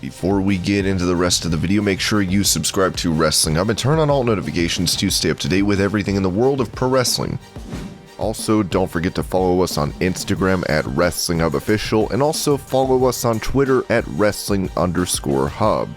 Before we get into the rest of the video, make sure you subscribe to Wrestling Hub and turn on all notifications to stay up to date with everything in the world of pro wrestling. Also, don't forget to follow us on Instagram at WrestlingHubOfficial and also follow us on Twitter at Wrestling_Hub.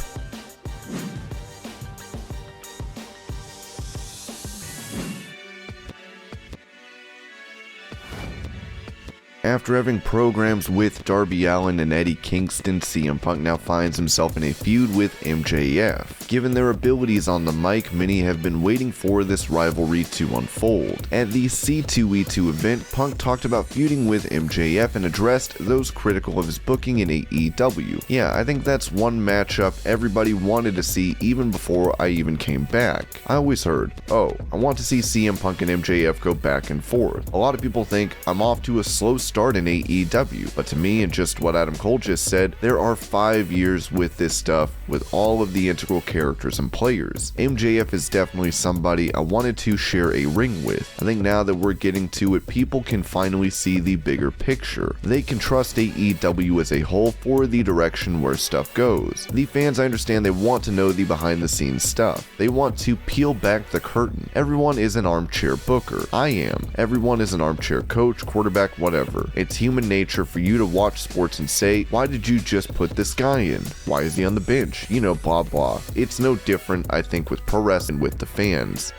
After having programs with Darby Allin and Eddie Kingston, CM Punk now finds himself in a feud with MJF. Given their abilities on the mic, many have been waiting for this rivalry to unfold. At the C2E2 event, Punk talked about feuding with MJF and addressed those critical of his booking in AEW. Yeah, I think that's one matchup everybody wanted to see even before I even came back. I always heard, oh, I want to see CM Punk and MJF go back and forth. A lot of people think I'm off to a slow start in AEW, but to me, and just what Adam Cole just said, there are 5 years with this stuff with all of the integral characters and players. MJF is definitely somebody I wanted to share a ring with. I think now that we're getting to it, people can finally see the bigger picture. They can trust AEW as a whole for the direction where stuff goes. The fans, I understand, they want to know the behind the scenes stuff. They want to peel back the curtain. Everyone is an armchair booker. I am. Everyone is an armchair coach, quarterback, whatever. It's human nature for you to watch sports and say, why did you just put this guy in? Why is he on the bench? You know, blah blah. It's no different, I think, with pro wrestling with the fans.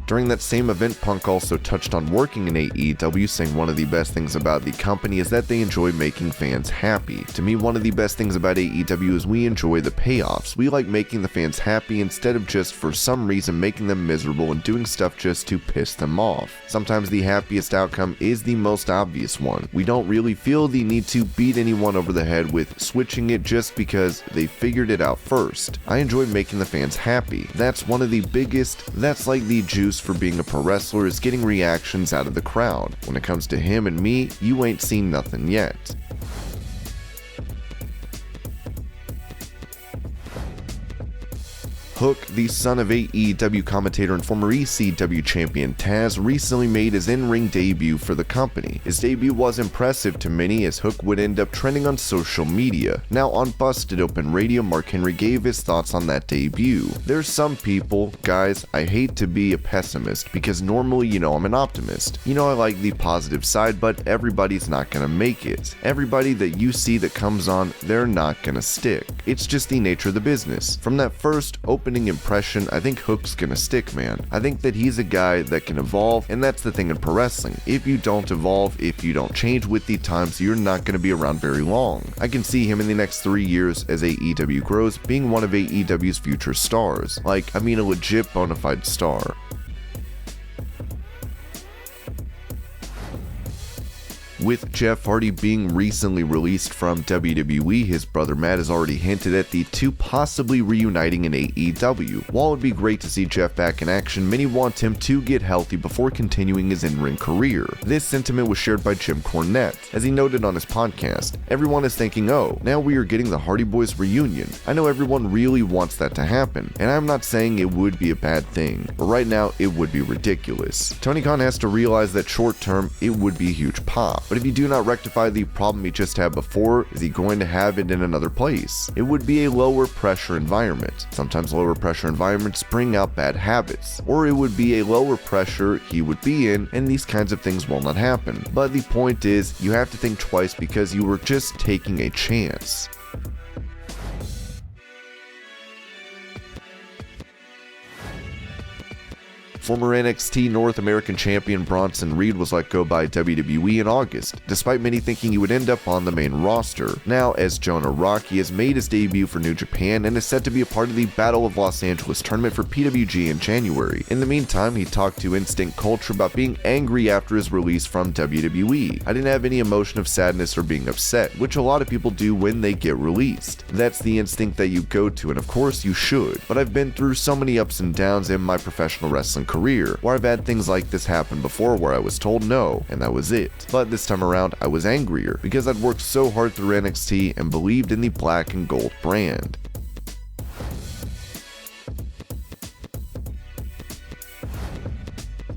During that same event, Punk also touched on working in AEW, saying one of the best things about the company is that they enjoy making fans happy. To me, one of the best things about AEW is we enjoy the payoffs. We like making the fans happy instead of just for some reason making them miserable and doing stuff just to piss them off. Sometimes the happiest outcome is the most obvious one. We don't really feel the need to beat anyone over the head with switching it just because they figured it out first. I enjoy making the fans happy. That's one of the biggest, that's like the juice for being a pro wrestler, is getting reactions out of the crowd. When it comes to him and me, you ain't seen nothing yet. Hook, the son of AEW commentator and former ECW champion Taz, recently made his in-ring debut for the company. His debut was impressive to many, as Hook would end up trending on social media. Now on Busted Open Radio, Mark Henry gave his thoughts on that debut. There's some people, guys, I hate to be a pessimist because normally, I'm an optimist. I like the positive side, but everybody's not gonna make it. Everybody that you see that comes on, they're not gonna stick. It's just the nature of the business. From that first opening impression, I think Hook's gonna stick, man. I think that he's a guy that can evolve, and that's the thing in pro wrestling. If you don't evolve, if you don't change with the times, you're not gonna be around very long. I can see him in the next 3 years as AEW grows being one of AEW's future stars. A legit bona fide star. With Jeff Hardy being recently released from WWE, his brother Matt has already hinted at the two possibly reuniting in AEW. While it would be great to see Jeff back in action, many want him to get healthy before continuing his in-ring career. This sentiment was shared by Jim Cornette. As he noted on his podcast, everyone is thinking, oh, now we are getting the Hardy Boys reunion. I know everyone really wants that to happen, and I'm not saying it would be a bad thing, but right now it would be ridiculous. Tony Khan has to realize that short term, it would be a huge pop. But if you do not rectify the problem he just had before, is he going to have it in another place? It would be a lower pressure environment. Sometimes lower pressure environments bring out bad habits. Or it would be a lower pressure he would be in, and these kinds of things will not happen. But the point is, you have to think twice because you were just taking a chance. Former NXT North American champion Bronson Reed was let go by WWE in August, despite many thinking he would end up on the main roster. Now, as Jonah Rock, he has made his debut for New Japan and is set to be a part of the Battle of Los Angeles tournament for PWG in January. In the meantime, he talked to Instinct Culture about being angry after his release from WWE. I didn't have any emotion of sadness or being upset, which a lot of people do when they get released. That's the instinct that you go to, and of course you should. But I've been through so many ups and downs in my professional wrestling career, where I've had things like this happen before where I was told no, and that was it. But this time around, I was angrier, because I'd worked so hard through NXT and believed in the black and gold brand.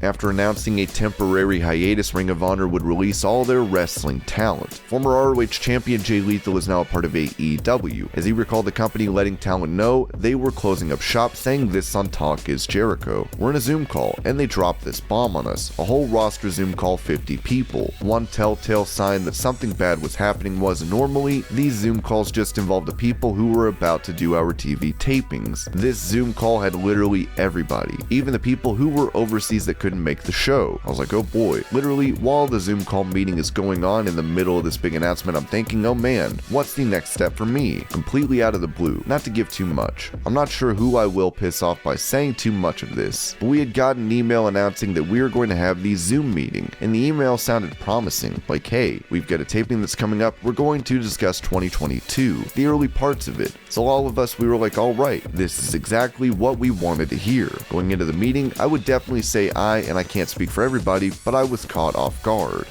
After announcing a temporary hiatus, Ring of Honor would release all their wrestling talent. Former ROH champion Jay Lethal is now a part of AEW, as he recalled the company letting talent know they were closing up shop, saying this on Talk Is Jericho. "We're in a Zoom call, and they dropped this bomb on us. A whole roster Zoom call, 50 people. One telltale sign that something bad was happening was normally these Zoom calls just involved the people who were about to do our TV tapings. This Zoom call had literally everybody, even the people who were overseas that couldn't make the show." I was like, oh boy. Literally, while the Zoom call meeting is going on in the middle of this big announcement, I'm thinking, oh man, what's the next step for me? Completely out of the blue. Not to give too much. I'm not sure who I will piss off by saying too much of this, but we had gotten an email announcing that we were going to have the Zoom meeting, and the email sounded promising. Like, hey, we've got a taping that's coming up. We're going to discuss 2022, the early parts of it. So all of us, we were like, all right, this is exactly what we wanted to hear. Going into the meeting, I would definitely say and I can't speak for everybody, but I was caught off guard.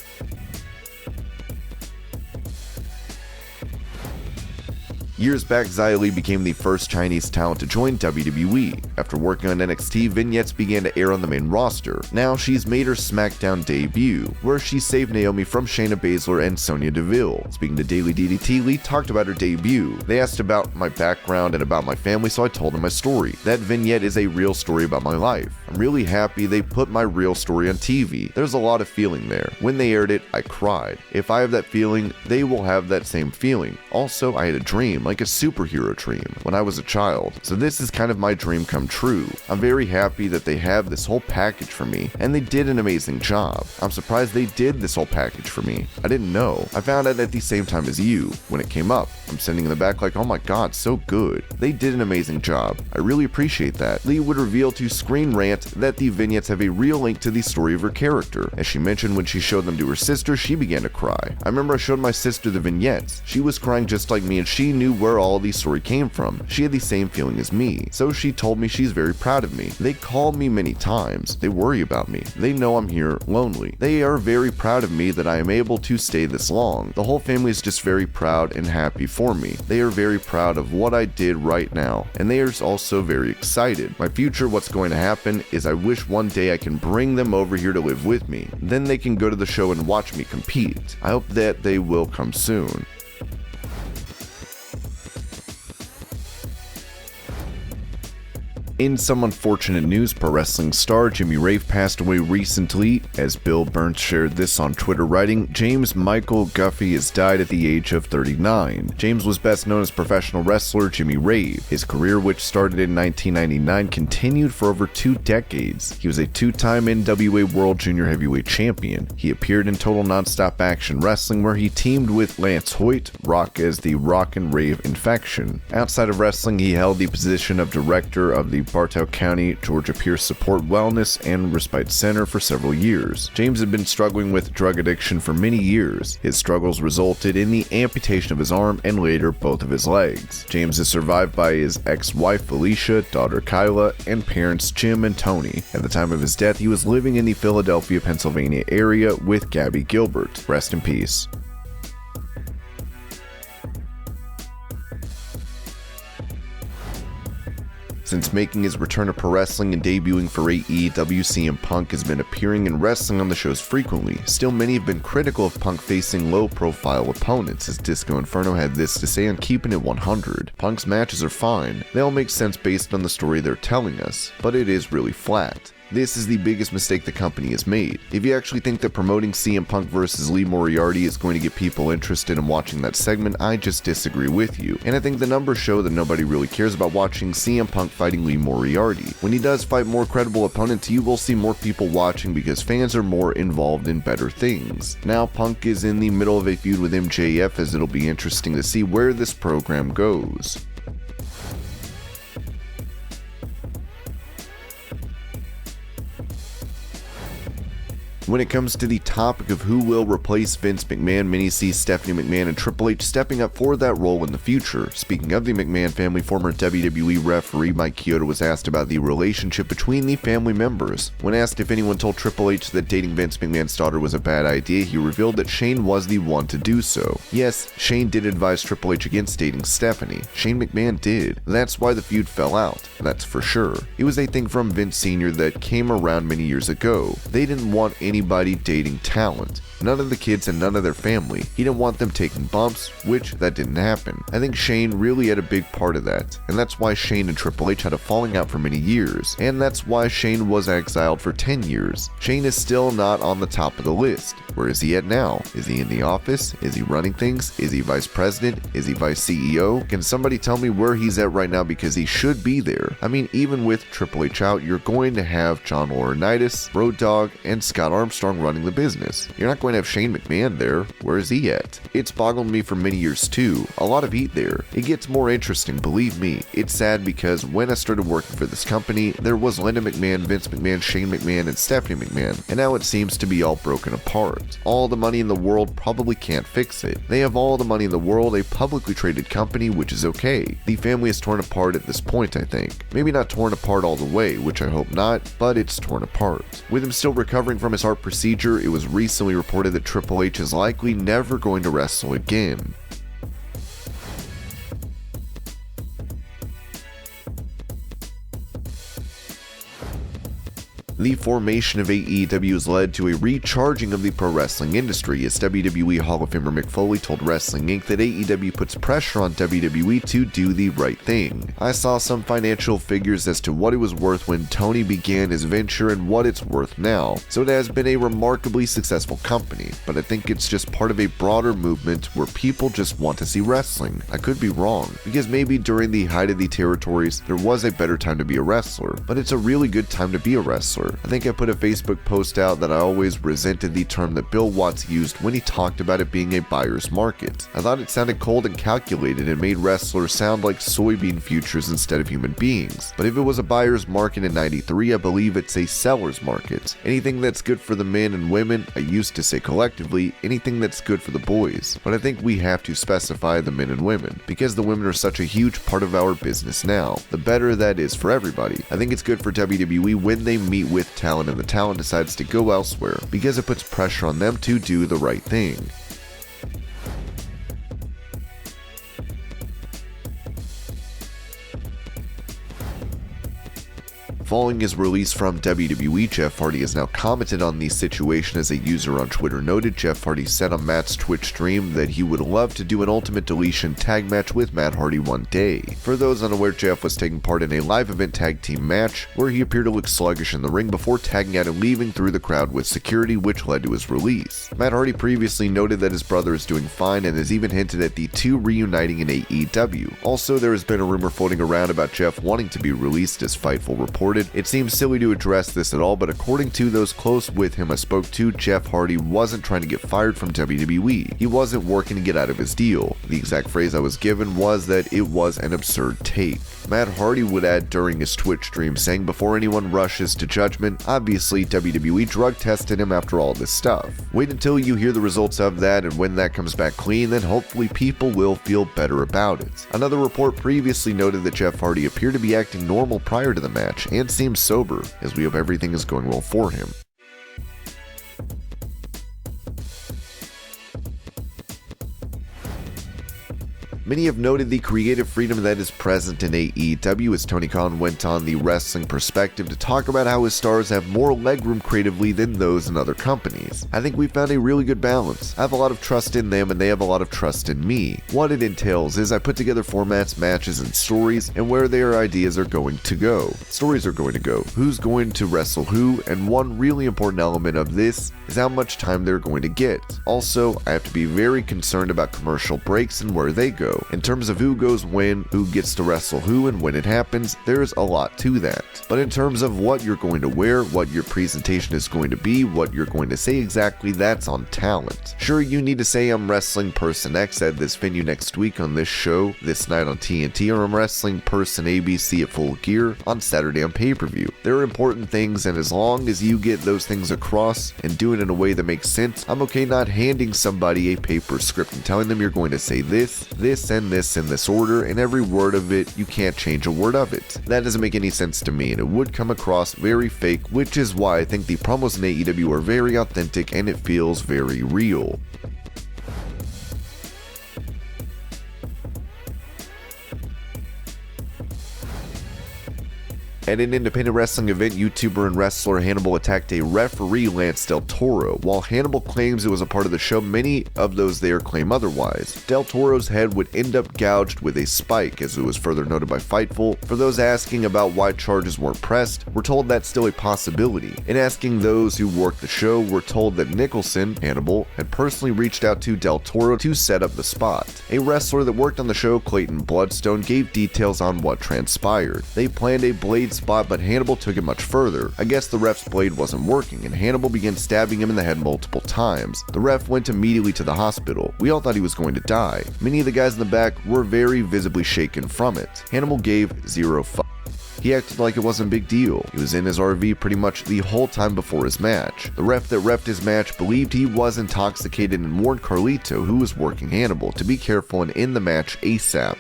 Years back, Xia Li became the first Chinese talent to join WWE. After working on NXT, vignettes began to air on the main roster. Now she's made her Smackdown debut, where she saved Naomi from Shayna Baszler and Sonya Deville. Speaking to Daily DDT, Li talked about her debut. They asked about my background and about my family, so I told them my story. That vignette is a real story about my life. I'm really happy they put my real story on TV. There's a lot of feeling there. When they aired it, I cried. If I have that feeling, they will have that same feeling. Also, I had a dream, like a superhero dream, when I was a child. So this is kind of my dream come true. I'm very happy that they have this whole package for me, and they did an amazing job. I'm surprised they did this whole package for me. I didn't know. I found out at the same time as you. When it came up, I'm sitting in the back like, oh my god, so good. They did an amazing job. I really appreciate that. Li would reveal to Screen Rant that the vignettes have a real link to the story of her character. As she mentioned, when she showed them to her sister, she began to cry. I remember I showed my sister the vignettes. She was crying just like me, and she knew where all the story came from. She had the same feeling as me. So she told me she's very proud of me. They call me many times. They worry about me. They know I'm here lonely. They are very proud of me that I am able to stay this long. The whole family is just very proud and happy for me. They are very proud of what I did right now, and they are also very excited. My future, what's going to happen, is I wish one day I can bring them over here to live with me. Then they can go to the show and watch me compete. I hope that they will come soon. In some unfortunate news, pro wrestling star Jimmy Rave passed away recently, as Bill Burns shared this on Twitter, writing, "James Michael Guffey has died at the age of 39. James was best known as professional wrestler Jimmy Rave. His career, which started in 1999, continued for over 2 decades. He was a 2-time NWA World Junior Heavyweight Champion. He appeared in Total Nonstop Action Wrestling, where he teamed with Lance Hoyt, Rock as the Rock and Rave Infection. Outside of wrestling, he held the position of director of the Bartow County, Georgia Pierce Support Wellness and Respite Center for several years. James had been struggling with drug addiction for many years. His struggles resulted in the amputation of his arm and later both of his legs. James is survived by his ex-wife Felicia, daughter Kyla, and parents Jim and Tony. At the time of his death, he was living in the Philadelphia, Pennsylvania area with Gabby Gilbert. Rest in peace. Since making his return to pro wrestling and debuting for AEW, CM Punk has been appearing and wrestling on the shows frequently. Still, many have been critical of Punk facing low-profile opponents, as Disco Inferno had this to say on Keeping It 100. Punk's matches are fine. They all make sense based on the story they're telling us, but it is really flat. This is the biggest mistake the company has made. If you actually think that promoting CM Punk versus Lee Moriarty is going to get people interested in watching that segment, I just disagree with you. And I think the numbers show that nobody really cares about watching CM Punk fighting Lee Moriarty. When he does fight more credible opponents, you will see more people watching because fans are more involved in better things. Now Punk is in the middle of a feud with MJF, as it'll be interesting to see where this program goes. When it comes to the topic of who will replace Vince McMahon, many see Stephanie McMahon and Triple H stepping up for that role in the future. Speaking of the McMahon family, former WWE referee Mike Chioda was asked about the relationship between the family members. When asked if anyone told Triple H that dating Vince McMahon's daughter was a bad idea, he revealed that Shane was the one to do so. Yes, Shane did advise Triple H against dating Stephanie. Shane McMahon did. That's why the feud fell out. That's for sure. It was a thing from Vince Sr. that came around many years ago. They didn't want anybody dating talent. None of the kids and none of their family. He didn't want them taking bumps, which that didn't happen. I think Shane really had a big part of that, and that's why Shane and Triple H had a falling out for many years, and that's why Shane was exiled for 10 years. Shane is still not on the top of the list. Where is he at now? Is he in the office? Is he running things? Is he vice president? Is he vice CEO? Can somebody tell me where he's at right now, because he should be there? I mean, even with Triple H out, you're going to have John Laurinaitis, Road Dogg, and Scott Armstrong running the business. You're not going to have Shane McMahon there. Where is he at? It's boggled me for many years too. A lot of heat there. It gets more interesting, believe me. It's sad because when I started working for this company, there was Linda McMahon, Vince McMahon, Shane McMahon, and Stephanie McMahon, and now it seems to be all broken apart. All the money in the world probably can't fix it. They have all the money in the world, a publicly traded company, which is okay. The family is torn apart at this point, I think. Maybe not torn apart all the way, which I hope not, but it's torn apart. With him still recovering from his heart procedure, it was recently reported that Triple H is likely never going to wrestle again. The formation of AEW has led to a recharging of the pro wrestling industry, as WWE Hall of Famer Mick Foley told Wrestling Inc. that AEW puts pressure on WWE to do the right thing. I saw some financial figures as to what it was worth when Tony began his venture and what it's worth now, so it has been a remarkably successful company, but I think it's just part of a broader movement where people just want to see wrestling. I could be wrong, because maybe during the height of the territories, there was a better time to be a wrestler, but it's a really good time to be a wrestler. I think I put a Facebook post out that I always resented the term that Bill Watts used when he talked about it being a buyer's market. I thought it sounded cold and calculated and made wrestlers sound like soybean futures instead of human beings. But if it was a buyer's market in '93, I believe it's a seller's market. Anything that's good for the men and women, I used to say collectively, anything that's good for the boys. But I think we have to specify the men and women, because the women are such a huge part of our business now. The better that is for everybody. I think it's good for WWE when they meet with talent and the talent decides to go elsewhere, because it puts pressure on them to do the right thing. Following his release from WWE, Jeff Hardy has now commented on the situation. As a user on Twitter noted, Jeff Hardy said on Matt's Twitch stream that he would love to do an Ultimate Deletion tag match with Matt Hardy one day. For those unaware, Jeff was taking part in a live event tag team match where he appeared to look sluggish in the ring before tagging out and leaving through the crowd with security, which led to his release. Matt Hardy previously noted that his brother is doing fine and has even hinted at the two reuniting in AEW. Also, there has been a rumor floating around about Jeff wanting to be released, as Fightful reported. It seems silly to address this at all, but according to those close with him I spoke to, Jeff Hardy wasn't trying to get fired from WWE. He wasn't working to get out of his deal. The exact phrase I was given was that it was an absurd take. Matt Hardy would add during his Twitch stream, saying before anyone rushes to judgment, obviously WWE drug tested him after all this stuff. Wait until you hear the results of that, and when that comes back clean, then hopefully people will feel better about it. Another report previously noted that Jeff Hardy appeared to be acting normal prior to the match and seems sober, as we hope everything is going well for him. Many have noted the creative freedom that is present in AEW, as Tony Khan went on the Wrestling Perspective to talk about how his stars have more legroom creatively than those in other companies. I think we found a really good balance. I have a lot of trust in them and they have a lot of trust in me. What it entails is I put together formats, matches, and stories, and where their ideas are going to go. Stories are going to go, who's going to wrestle who, and one really important element of this is how much time they're going to get. Also, I have to be very concerned about commercial breaks and where they go. though. In terms of who goes when, who gets to wrestle who, and when it happens, there's a lot to that. But in terms of what you're going to wear, what your presentation is going to be, what you're going to say exactly, that's on talent. Sure, you need to say I'm wrestling person X at this venue next week on this show, this night on TNT, or I'm wrestling person ABC at Full Gear on Saturday on pay-per-view. There are important things, and as long as you get those things across and do it in a way that makes sense, I'm okay not handing somebody a paper script and telling them you're going to say this, this, and this in this order, and every word of it, you can't change a word of it. That doesn't make any sense to me, and it would come across very fake, which is why I think the promos in AEW are very authentic and it feels very real. At an independent wrestling event, YouTuber and wrestler Hannibal attacked a referee, Lance Del Toro. While Hannibal claims it was a part of the show, many of those there claim otherwise. Del Toro's head would end up gouged with a spike, as it was further noted by Fightful. For those asking about why charges weren't pressed, we're told that's still a possibility. In asking those who worked the show, we're told that Nicholson, Hannibal, had personally reached out to Del Toro to set up the spot. A wrestler that worked on the show, Clayton Bloodstone, gave details on what transpired. They planned a blade spot, but Hannibal took it much further. I guess the ref's blade wasn't working, and Hannibal began stabbing him in the head multiple times. The ref went immediately to the hospital. We all thought he was going to die. Many of the guys in the back were very visibly shaken from it. Hannibal gave zero fucks. He acted like it wasn't a big deal. He was in his RV pretty much the whole time before his match. The ref that reffed his match believed he was intoxicated and warned Carlito, who was working Hannibal, to be careful and end the match ASAP.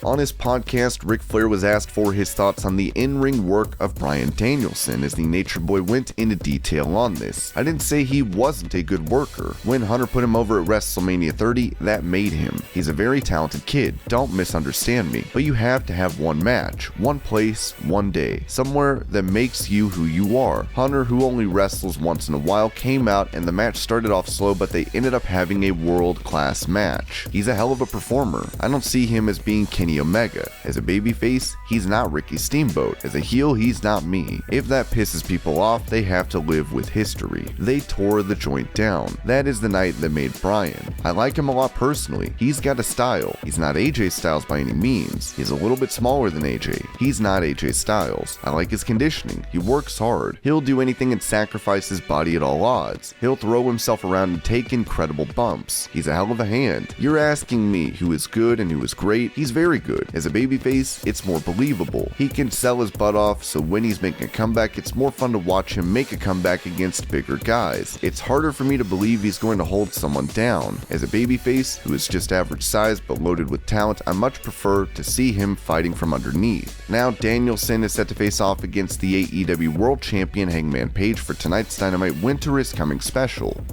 On his podcast, Ric Flair was asked for his thoughts on the in-ring work of Bryan Danielson, as the Nature Boy went into detail on this. I didn't say he wasn't a good worker. When Hunter put him over at WrestleMania 30, that made him. He's a very talented kid, don't misunderstand me, but you have to have one match, one place, one day, somewhere that makes you who you are. Hunter, who only wrestles once in a while, came out and the match started off slow, but they ended up having a world-class match. He's a hell of a performer. I don't see him as being Kenny Omega. As a babyface, he's not Ricky Steamboat. As a heel, he's not me. If that pisses people off, they have to live with history. They tore the joint down. That is the night that made Bryan. I like him a lot personally. He's got a style. He's not AJ Styles by any means. He's a little bit smaller than AJ. He's not AJ Styles. I like his conditioning. He works hard. He'll do anything and sacrifice his body at all odds. He'll throw himself around and take incredible bumps. He's a hell of a hand. You're asking me who is good and who is great. He's very good. As a babyface, it's more believable. He can sell his butt off, so when he's making a comeback, it's more fun to watch him make a comeback against bigger guys. It's harder for me to believe he's going to hold someone down. As a babyface, who is just average size but loaded with talent, I much prefer to see him fighting from underneath. Now, Danielson is set to face off against the AEW World Champion Hangman Page for tonight's Dynamite Winter is Coming special.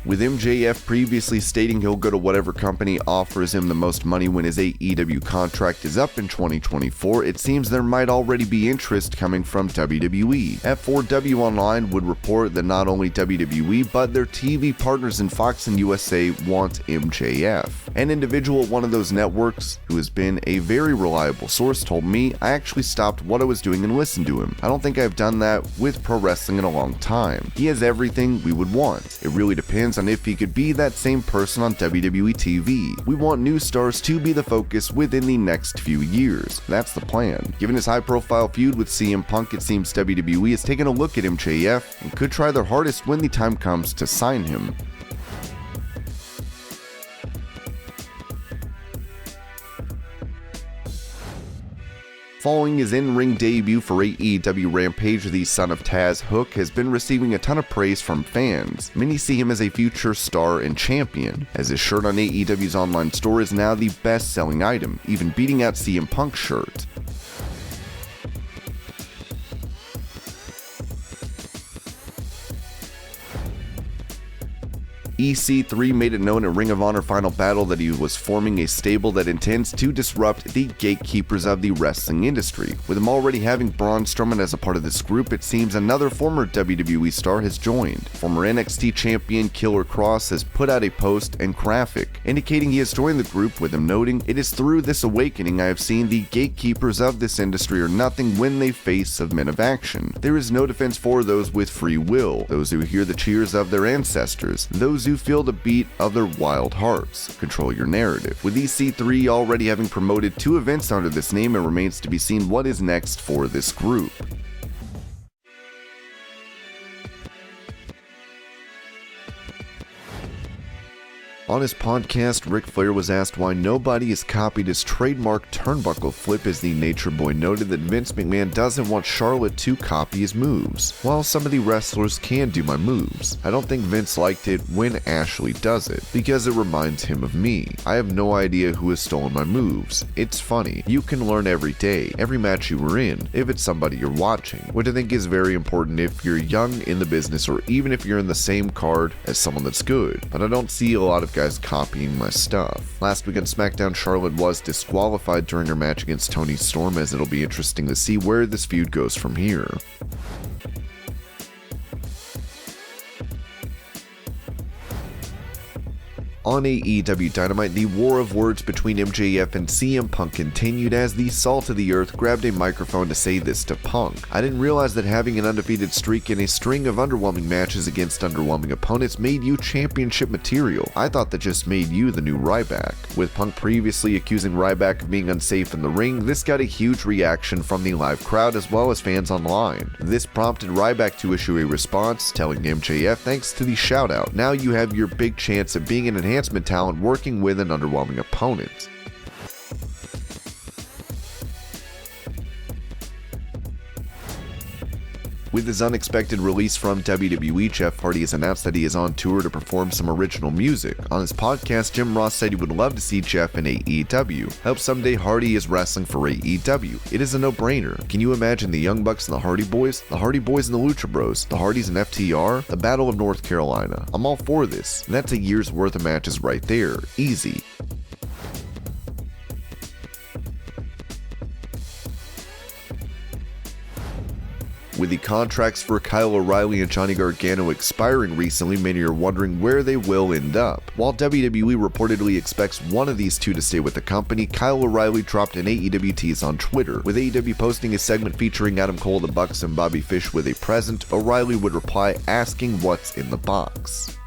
With MJF previously stating he'll go to whatever company offers him the most money when his AEW contract is up in 2024, it seems there might already be interest coming from WWE. F4W Online would report that not only WWE, but their TV partners in Fox and USA want MJF. An individual at one of those networks, who has been a very reliable source, told me, I actually stopped what I was doing and listened to him. I don't think I've done that with pro wrestling in a long time. He has everything we would want. It really depends on if he could be that same person on WWE TV. We want new stars to be the focus within the next few years. That's the plan. Given his high-profile feud with CM Punk, it seems WWE is taking a look at MJF and could try their hardest when the time comes to sign him. Following his in-ring debut for AEW Rampage, the Son of Taz Hook has been receiving a ton of praise from fans. Many see him as a future star and champion, as his shirt on AEW's online store is now the best-selling item, even beating out CM Punk's shirt. EC3 made it known at Ring of Honor Final Battle that he was forming a stable that intends to disrupt the gatekeepers of the wrestling industry. With him already having Braun Strowman as a part of this group, it seems another former WWE star has joined. Former NXT champion Killer Kross has put out a post and graphic indicating he has joined the group, with him noting, "It is through this awakening I have seen the gatekeepers of this industry are nothing when they face of men of action. There is no defense for those with free will, those who hear the cheers of their ancestors, those who feel the beat of their wild hearts. Control your narrative." With EC3 already having promoted 2 events under this name, it remains to be seen what is next for this group. On his podcast, Ric Flair was asked why nobody has copied his trademark turnbuckle flip, as the Nature Boy noted that Vince McMahon doesn't want Charlotte to copy his moves. While some of the wrestlers can do my moves, I don't think Vince liked it when Ashley does it, because it reminds him of me. I have no idea who has stolen my moves. It's funny. You can learn every day, every match you were in, if it's somebody you're watching, which I think is very important if you're young in the business or even if you're in the same card as someone that's good. But I don't see a lot of guys copying my stuff. Last week on Smackdown, Charlotte was disqualified during her match against Toni Storm, as it'll be interesting to see where this feud goes from here. On AEW Dynamite, the war of words between MJF and CM Punk continued as the Salt of the Earth grabbed a microphone to say this to Punk. "I didn't realize that having an undefeated streak and a string of underwhelming matches against underwhelming opponents made you championship material. I thought that just made you the new Ryback." With Punk previously accusing Ryback of being unsafe in the ring, this got a huge reaction from the live crowd as well as fans online. This prompted Ryback to issue a response, telling MJF, "Thanks to the shout out, now you have your big chance of being an enhancement talent working with an underwhelming opponent." With his unexpected release from WWE, Jeff Hardy has announced that he is on tour to perform some original music. On his podcast, Jim Ross said he would love to see Jeff in AEW. I hope someday Hardy is wrestling for AEW. It is a no-brainer. Can you imagine the Young Bucks and the Hardy Boys and the Lucha Bros, the Hardys and FTR, the Battle of North Carolina? I'm all for this. And that's a year's worth of matches right there. Easy. With the contracts for Kyle O'Reilly and Johnny Gargano expiring recently, many are wondering where they will end up. While WWE reportedly expects one of these two to stay with the company, Kyle O'Reilly dropped an AEW tease on Twitter. With AEW posting a segment featuring Adam Cole, the Bucks, and Bobby Fish with a present, O'Reilly would reply asking what's in the box.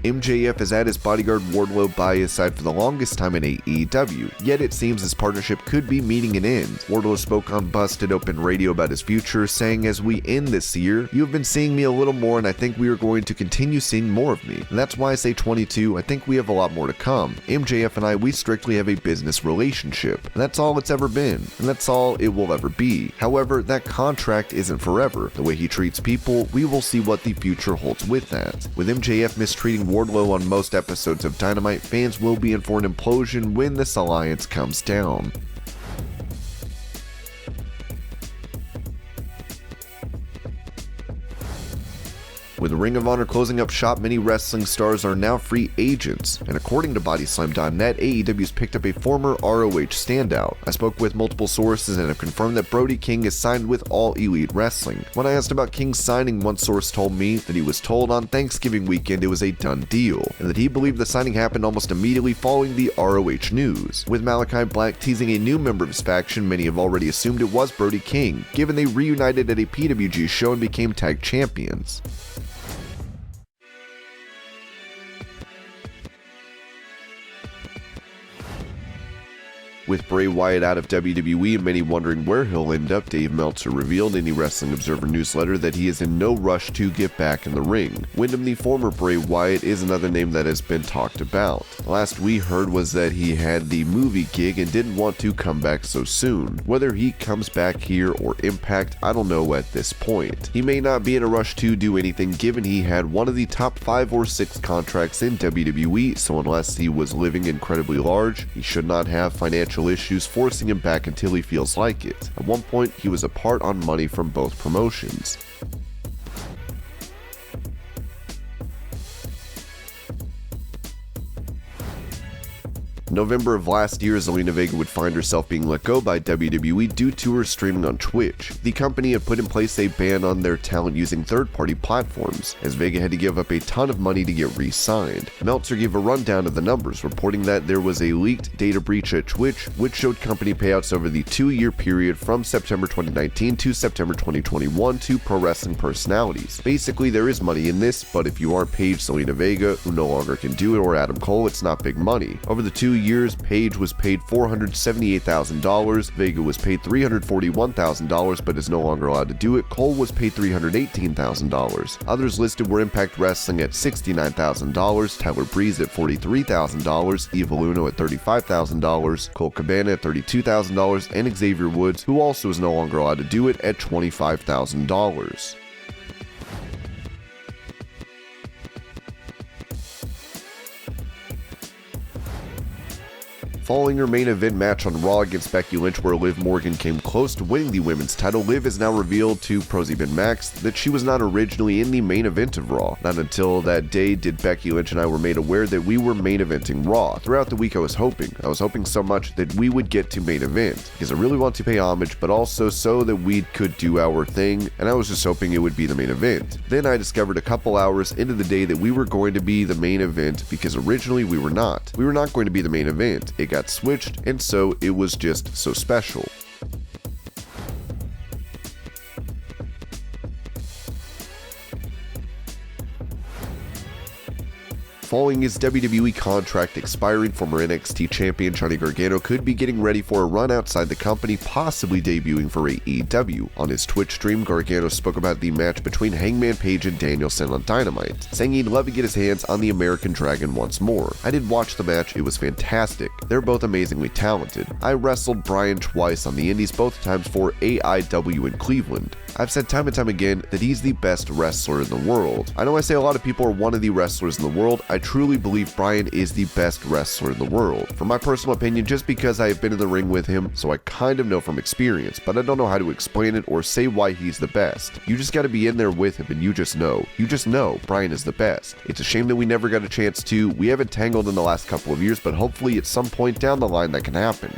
MJF has had his bodyguard Wardlow by his side for the longest time in AEW, yet it seems this partnership could be meeting an end. Wardlow spoke on Busted Open Radio about his future, saying, "As we end this year, you have been seeing me a little more, and I think we are going to continue seeing more of me. And that's why I say 22, I think we have a lot more to come. MJF and I, we strictly have a business relationship. And that's all it's ever been, and that's all it will ever be. However, that contract isn't forever. The way he treats people, we will see what the future holds with that." With MJF mistreating Wardlow on most episodes of Dynamite, fans will be in for an implosion when this alliance comes down. With Ring of Honor closing up shop, many wrestling stars are now free agents, and according to BodySlam.net, AEW's picked up a former ROH standout. I spoke with multiple sources and have confirmed that Brodie King is signed with All Elite Wrestling. When I asked about King's signing, one source told me that he was told on Thanksgiving weekend it was a done deal, and that he believed the signing happened almost immediately following the ROH news. With Malachi Black teasing a new member of his faction, many have already assumed it was Brodie King, given they reunited at a PWG show and became tag champions. With Bray Wyatt out of WWE and many wondering where he'll end up, Dave Meltzer revealed in the Wrestling Observer newsletter that he is in no rush to get back in the ring. Wyndham, the former Bray Wyatt, is another name that has been talked about. Last we heard was that he had the movie gig and didn't want to come back so soon. Whether he comes back here or Impact, I don't know at this point. He may not be in a rush to do anything given he had one of the top 5 or 6 contracts in WWE, so unless he was living incredibly large, he should not have financial financial issues forcing him back until he feels like it. At one point, he was apart on money from both promotions. November of last year, Zelina Vega would find herself being let go by WWE due to her streaming on Twitch. The company had put in place a ban on their talent using third-party platforms, as Vega had to give up a ton of money to get re-signed. Meltzer gave a rundown of the numbers, reporting that there was a leaked data breach at Twitch, which showed company payouts over the 2-year period from September 2019 to September 2021 to pro wrestling personalities. Basically, there is money in this, but if you aren't Paige Zelina Vega, who no longer can do it, or Adam Cole, it's not big money. Over the 2 years, Paige was paid $478,000, Vega was paid $341,000 but is no longer allowed to do it, Cole was paid $318,000. Others listed were Impact Wrestling at $69,000, Tyler Breeze at $43,000, Eva Luna at $35,000, Cole Cabana at $32,000, and Xavier Woods, who also is no longer allowed to do it, at $25,000. Following her main event match on Raw against Becky Lynch, where Liv Morgan came close to winning the women's title, Liv has now revealed to ProZben Max that she was not originally in the main event of Raw. Not until that day did Becky Lynch and I were made aware that we were main eventing Raw. Throughout the week I was hoping so much that we would get to main event, because I really want to pay homage, but also so that we could do our thing, and I was just hoping it would be the main event. Then I discovered a couple hours into the day that we were going to be the main event, because originally we were not. We were not going to be the main event. It got switched, and so it was just so special. Following his WWE contract expiring, former NXT champion Johnny Gargano could be getting ready for a run outside the company, possibly debuting for AEW. On his Twitch stream, Gargano spoke about the match between Hangman Page and Danielson on Dynamite, saying he'd love to get his hands on the American Dragon once more. I did watch the match, it was fantastic. They're both amazingly talented. I wrestled Bryan twice on the indies, both times for AEW in Cleveland. I've said time and time again that he's the best wrestler in the world. I know I say a lot of people are one of the wrestlers in the world. I truly believe Bryan is the best wrestler in the world. For my personal opinion, just because I have been in the ring with him, so I kind of know from experience, but I don't know how to explain it or say why he's the best. You just gotta be in there with him and you just know Bryan is the best. It's a shame that we never got a chance to. We haven't tangled in the last couple of years, but hopefully at some point down the line that can happen.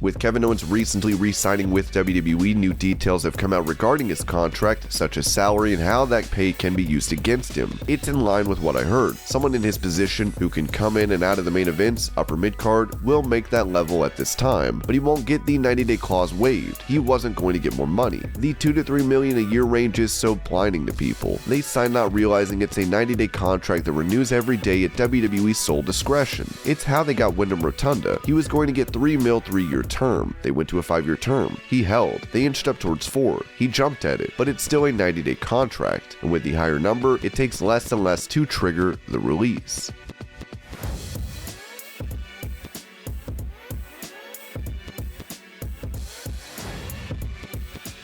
With Kevin Owens recently re-signing with WWE, new details have come out regarding his contract, such as salary and how that pay can be used against him. It's in line with what I heard. Someone in his position who can come in and out of the main events, upper mid-card, will make that level at this time, but he won't get the 90-day clause waived. He wasn't going to get more money. The $2 to $3 million a year range is so blinding to people. They sign not realizing it's a 90-day contract that renews every day at WWE's sole discretion. It's how they got Wyndham Rotunda. He was going to get $3 million 3-year term. They went to a 5-year term. He held. They inched up towards 4. He jumped at it, but it's still a 90-day contract, and with the higher number, it takes less and less to trigger the release.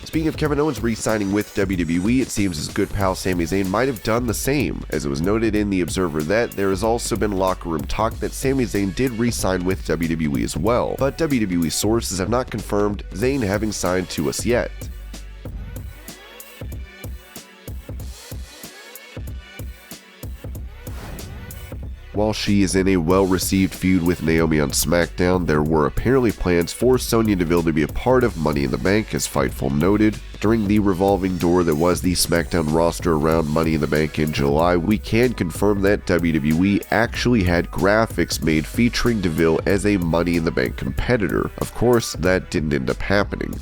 Speaking of Kevin Owens re-signing with WWE, it seems his good pal Sami Zayn might have done the same, as it was noted in The Observer that there has also been locker room talk that Sami Zayn did re-sign with WWE as well, but WWE sources have not confirmed Zayn having signed to us yet. While she is in a well-received feud with Naomi on Smackdown, there were apparently plans for Sonya Deville to be a part of Money in the Bank, as Fightful noted. During the revolving door that was the Smackdown roster around Money in the Bank in July, we can confirm that WWE actually had graphics made featuring Deville as a Money in the Bank competitor. Of course, that didn't end up happening.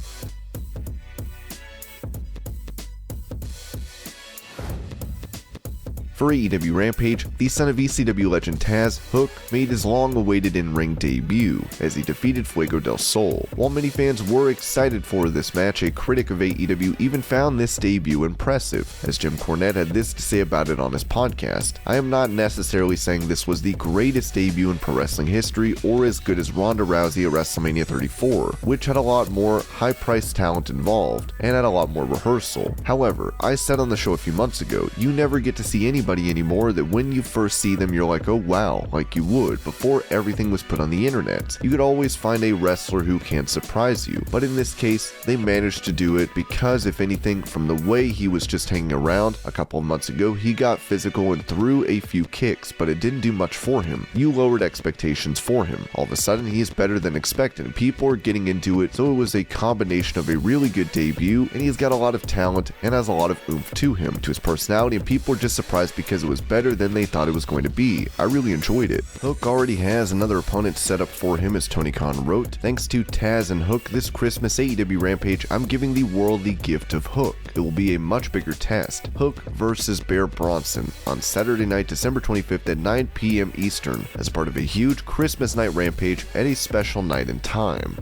For AEW Rampage, the son of ECW legend Taz, Hook, made his long-awaited in-ring debut as he defeated Fuego del Sol. While many fans were excited for this match, a critic of AEW even found this debut impressive, as Jim Cornette had this to say about it on his podcast. "I am not necessarily saying this was the greatest debut in pro wrestling history or as good as Ronda Rousey at WrestleMania 34, which had a lot more high-priced talent involved and had a lot more rehearsal. However, I said on the show a few months ago, you never get to see anybody anymore that when you first see them you're like, oh wow, like you would before everything was put on the internet. You could always find a wrestler who can surprise you, but in this case, they managed to do it because, if anything, from the way he was just hanging around a couple of months ago, he got physical and threw a few kicks, but it didn't do much for him. You lowered expectations for him. All of a sudden, he's better than expected, and people are getting into it, so it was a combination of a really good debut, and he's got a lot of talent and has a lot of oomph to him, to his personality, and people are just surprised because it was better than they thought it was going to be. I really enjoyed it. Hook already has another opponent set up for him, as Tony Khan wrote. Thanks to Taz and Hook, this Christmas AEW Rampage, I'm giving the world the gift of Hook. It will be a much bigger test. Hook versus Bear Bronson on Saturday night, December 25th at 9 p.m. Eastern, as part of a huge Christmas night Rampage at a special night and time.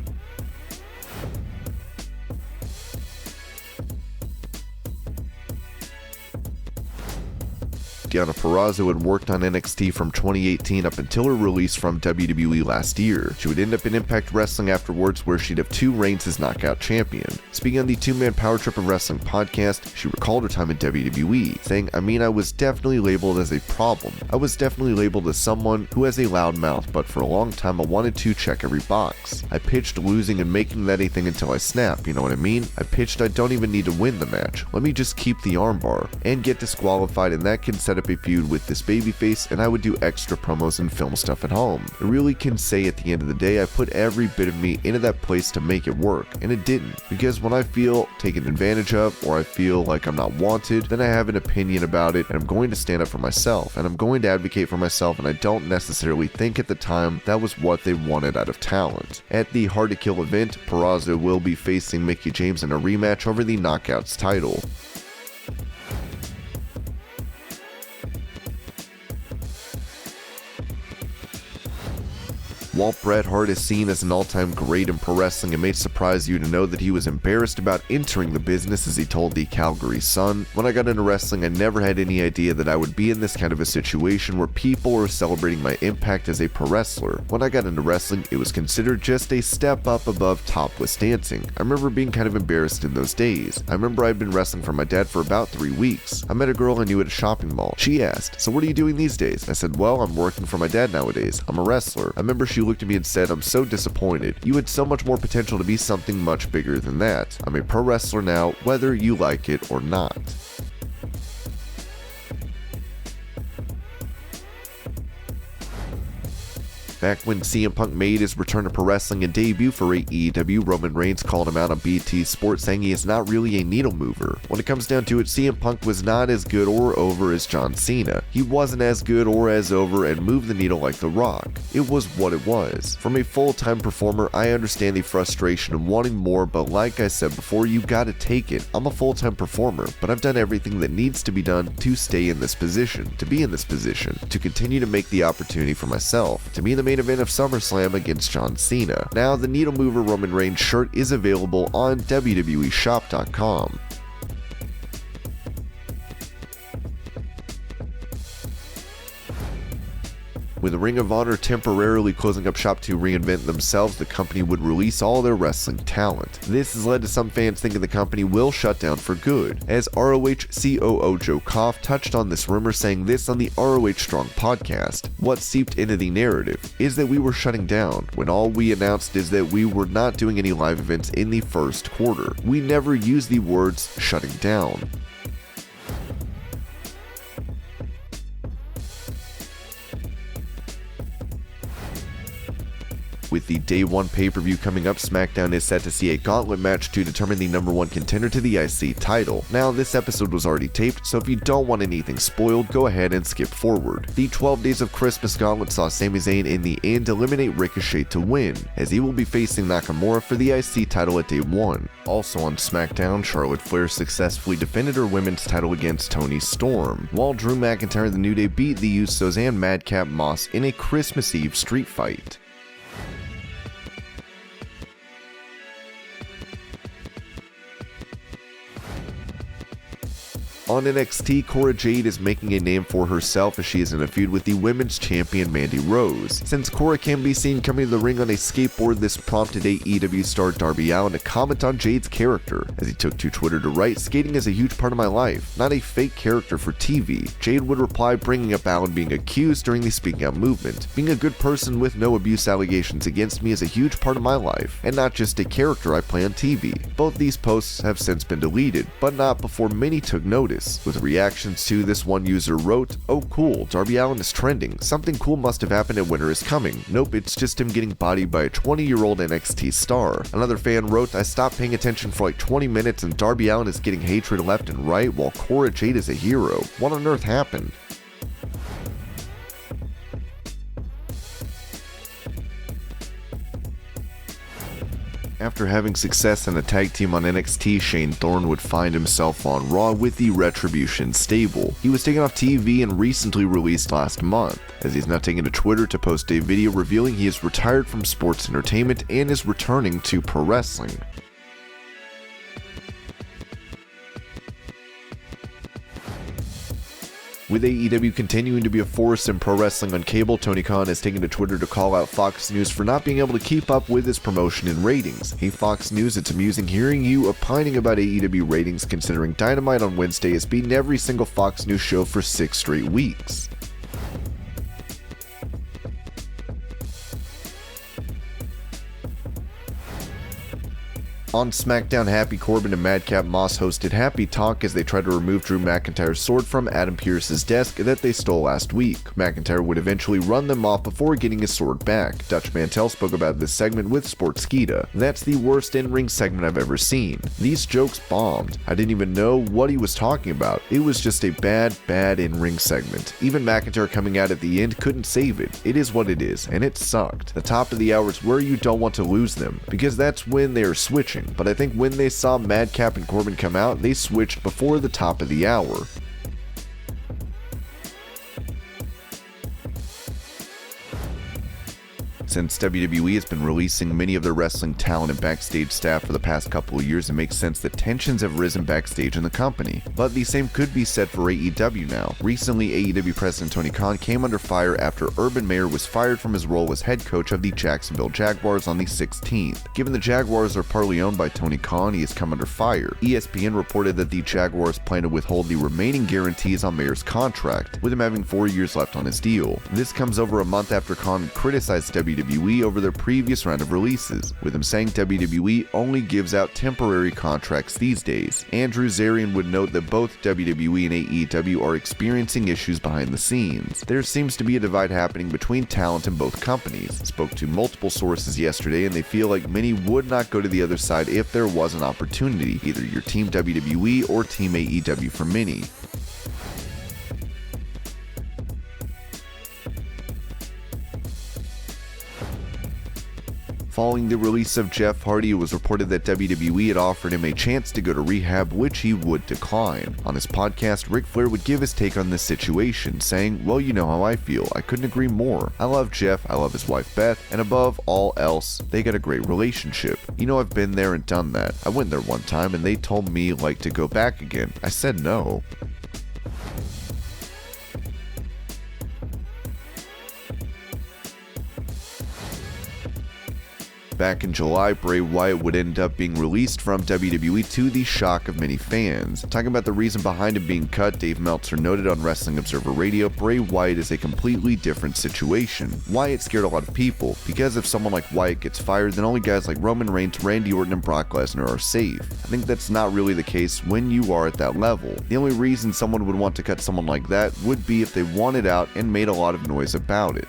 DianaFerrazzo had worked on NXT from 2018 up until her release from WWE last year. She would end up in Impact Wrestling afterwards, where she'd have 2 reigns as Knockout Champion. Speaking on the Two-Man Power Trip of Wrestling podcast, she recalled her time in WWE, saying, I was definitely labeled as a problem. I was definitely labeled as someone who has a loud mouth, but for a long time I wanted to check every box. I pitched losing and making that a thing until I snap, you know what I mean? I pitched I don't even need to win the match. Let me just keep the armbar and get disqualified, and that can set up a feud with this babyface, and I would do extra promos and film stuff at home. I really can say at the end of the day I put every bit of me into that place to make it work, and it didn't, because when I feel taken advantage of or I feel like I'm not wanted, then I have an opinion about it, and I'm going to stand up for myself, and I'm going to advocate for myself, and I don't necessarily think at the time that was what they wanted out of talent. At the Hard to Kill event, Peraza will be facing Mickie James in a rematch over the Knockouts title. While Bret Hart is seen as an all-time great in pro wrestling, it may surprise you to know that he was embarrassed about entering the business, as he told the Calgary Sun. When I got into wrestling, I never had any idea that I would be in this kind of a situation where people were celebrating my impact as a pro wrestler. When I got into wrestling, it was considered just a step up above topless dancing. I remember being kind of embarrassed in those days. I remember I'd been wrestling for my dad for about 3 weeks. I met a girl I knew at a shopping mall. She asked, "So what are you doing these days?" I said, "Well, I'm working for my dad nowadays. I'm a wrestler." I remember she looked at me and said, "I'm so disappointed. You had so much more potential to be something much bigger than that. I'm a pro wrestler now, whether you like it or not." Back when CM Punk made his return to pro wrestling and debut for AEW, Roman Reigns called him out on BT Sports, saying he is not really a needle mover. When it comes down to it, CM Punk was not as good or over as John Cena. He wasn't as good or as over and moved the needle like The Rock. It was what it was. From a full-time performer, I understand the frustration of wanting more, but like I said before, you gotta take it. I'm a full-time performer, but I've done everything that needs to be done to stay in this position, to be in this position, to continue to make the opportunity for myself, to be in the main event of SummerSlam against John Cena. Now, the Needle Mover Roman Reigns shirt is available on WWEshop.com. With Ring of Honor temporarily closing up shop to reinvent themselves, the company would release all their wrestling talent. This has led to some fans thinking the company will shut down for good, as ROH COO Joe Koff touched on this rumor, saying this on the ROH Strong podcast. "What seeped into the narrative is that we were shutting down, when all we announced is that we were not doing any live events in the first quarter. We never used the words shutting down." With the Day 1 pay-per-view coming up, SmackDown is set to see a gauntlet match to determine the #1 contender to the IC title. Now, this episode was already taped, so if you don't want anything spoiled, go ahead and skip forward. The 12 Days of Christmas gauntlet saw Sami Zayn in the end eliminate Ricochet to win, as he will be facing Nakamura for the IC title at Day 1. Also on SmackDown, Charlotte Flair successfully defended her women's title against Toni Storm, while Drew McIntyre and the New Day beat the Usos and Madcap Moss in a Christmas Eve street fight. On NXT, Cora Jade is making a name for herself as she is in a feud with the women's champion Mandy Rose. Since Cora can be seen coming to the ring on a skateboard, this prompted AEW star Darby Allin to comment on Jade's character, as he took to Twitter to write, "Skating is a huge part of my life, not a fake character for TV." Jade would reply, bringing up Allin being accused during the Speaking Out movement. "Being a good person with no abuse allegations against me is a huge part of my life, and not just a character I play on TV." Both these posts have since been deleted, but not before many took notice. With reactions to this, one user wrote, "Oh cool, Darby Allin is trending. Something cool must have happened at Winter is Coming. Nope, it's just him getting bodied by a 20-year-old NXT star." Another fan wrote, "I stopped paying attention for like 20 minutes and Darby Allin is getting hatred left and right while Cora Jade is a hero. What on earth happened?" After having success in a tag team on NXT, Shane Thorne would find himself on Raw with the Retribution stable. He was taken off TV and recently released last month, as he's now taken to Twitter to post a video revealing he is retired from sports entertainment and is returning to pro wrestling. With AEW continuing to be a force in pro wrestling on cable, Tony Khan has taken to Twitter to call out Fox News for not being able to keep up with his promotion and ratings. "Hey Fox News, it's amusing hearing you opining about AEW ratings considering Dynamite on Wednesday has beaten every single Fox News show for 6 straight weeks." On SmackDown, Happy Corbin and Madcap Moss hosted Happy Talk as they tried to remove Drew McIntyre's sword from Adam Pearce's desk that they stole last week. McIntyre would eventually run them off before getting his sword back. Dutch Mantel spoke about this segment with Sportskeeda. "That's the worst in-ring segment I've ever seen. These jokes bombed. I didn't even know what he was talking about. It was just a bad in-ring segment. Even McIntyre coming out at the end couldn't save it. It is what it is, and it sucked. The top of the hour is where you don't want to lose them, because that's when they are switching. But I think when they saw Madcap and Corbin come out, they switched before the top of the hour." Since WWE has been releasing many of their wrestling talent and backstage staff for the past couple of years, it makes sense that tensions have risen backstage in the company. But the same could be said for AEW now. Recently, AEW President Tony Khan came under fire after Urban Meyer was fired from his role as head coach of the Jacksonville Jaguars on the 16th. Given the Jaguars are partly owned by Tony Khan, he has come under fire. ESPN reported that the Jaguars plan to withhold the remaining guarantees on Meyer's contract, with him having 4 years left on his deal. This comes over a month after Khan criticized WWE over their previous round of releases, with him saying WWE only gives out temporary contracts these days. Andrew Zarian would note that both WWE and AEW are experiencing issues behind the scenes. There seems to be a divide happening between talent in both companies. Spoke to multiple sources yesterday and they feel like many would not go to the other side if there was an opportunity, either your team WWE or team AEW for many. Following the release of Jeff Hardy, it was reported that WWE had offered him a chance to go to rehab, which he would decline. On his podcast, Ric Flair would give his take on this situation, saying, "Well, you know how I feel. I couldn't agree more. I love Jeff, I love his wife Beth, and above all else, they got a great relationship. You know, I've been there and done that. I went there one time and they told me like to go back again. I said no." Back in July, Bray Wyatt would end up being released from WWE to the shock of many fans. Talking about the reason behind him being cut, Dave Meltzer noted on Wrestling Observer Radio, Bray Wyatt is a completely different situation. Wyatt scared a lot of people, because if someone like Wyatt gets fired, then only guys like Roman Reigns, Randy Orton, and Brock Lesnar are safe. I think that's not really the case when you are at that level. The only reason someone would want to cut someone like that would be if they wanted out and made a lot of noise about it.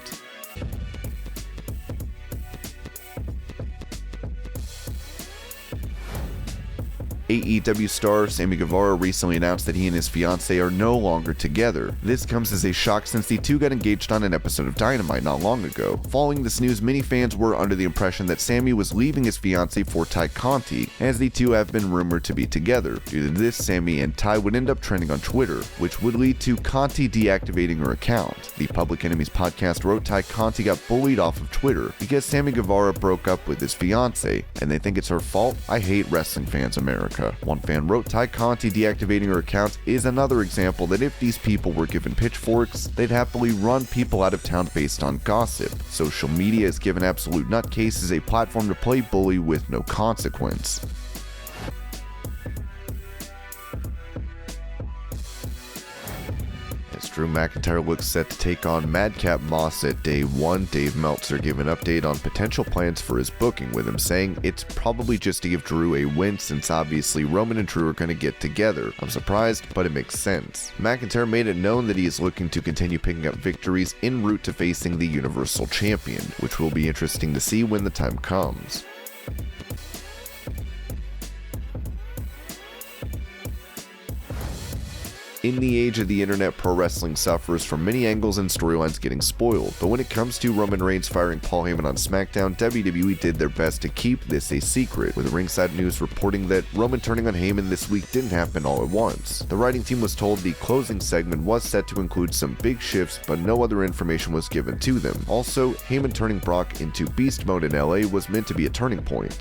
AEW star Sammy Guevara recently announced that he and his fiancée are no longer together. This comes as a shock since the two got engaged on an episode of Dynamite not long ago. Following this news, many fans were under the impression that Sammy was leaving his fiancée for Ty Conti, as the two have been rumored to be together. Due to this, Sammy and Ty would end up trending on Twitter, which would lead to Conti deactivating her account. The Public Enemies podcast wrote Ty Conti got bullied off of Twitter because Sammy Guevara broke up with his fiancée, and they think it's her fault. I hate wrestling fans, America. One fan wrote, Ty Conti deactivating her account is another example that if these people were given pitchforks, they'd happily run people out of town based on gossip. Social media has given absolute nutcases a platform to play bully with no consequence. Drew McIntyre looks set to take on Madcap Moss at Day 1. Dave Meltzer gave an update on potential plans for his booking, with him saying it's probably just to give Drew a win since obviously Roman and Drew are going to get together. I'm surprised, but it makes sense. McIntyre made it known that he is looking to continue picking up victories en route to facing the Universal Champion, which will be interesting to see when the time comes. In the age of the internet, pro wrestling suffers from many angles and storylines getting spoiled, but when it comes to Roman Reigns firing Paul Heyman on Smackdown, WWE did their best to keep this a secret, with Ringside News reporting that Roman turning on Heyman this week didn't happen all at once. The writing team was told the closing segment was set to include some big shifts, but no other information was given to them. Also, Heyman turning Brock into beast mode in LA was meant to be a turning point.